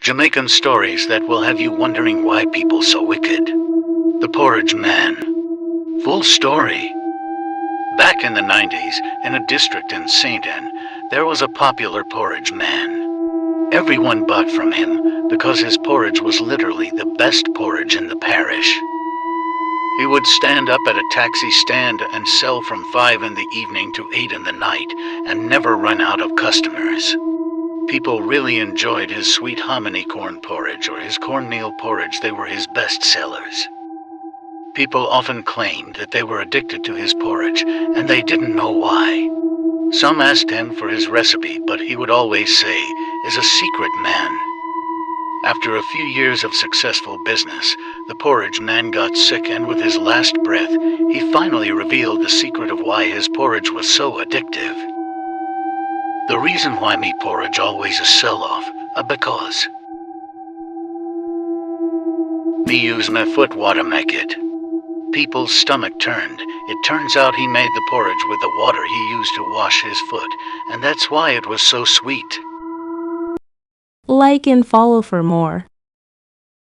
Jamaican stories that will have you wondering why people so wicked. The Porridge Man. Full story. Back in the 90s, in a district in St. Anne, there was a popular porridge man. Everyone bought from him because his porridge was literally the best porridge in the parish. He would stand up at a taxi stand and sell from 5 in the evening to 8 in the night and never run out of customers. People really enjoyed his sweet hominy corn porridge or his cornmeal porridge. They were his best sellers. People often claimed that they were addicted to his porridge, and they didn't know why. Some asked him for his recipe, but he would always say, "Is a secret, man." After a few years of successful business, the porridge man got sick, and with his last breath, he finally revealed the secret of why his porridge was so addictive. The reason why me porridge always a sell-off, because me use my foot water make it. People's stomach turned. It turns out he made the porridge with the water he used to wash his foot, and that's why it was so sweet. Like and follow for more.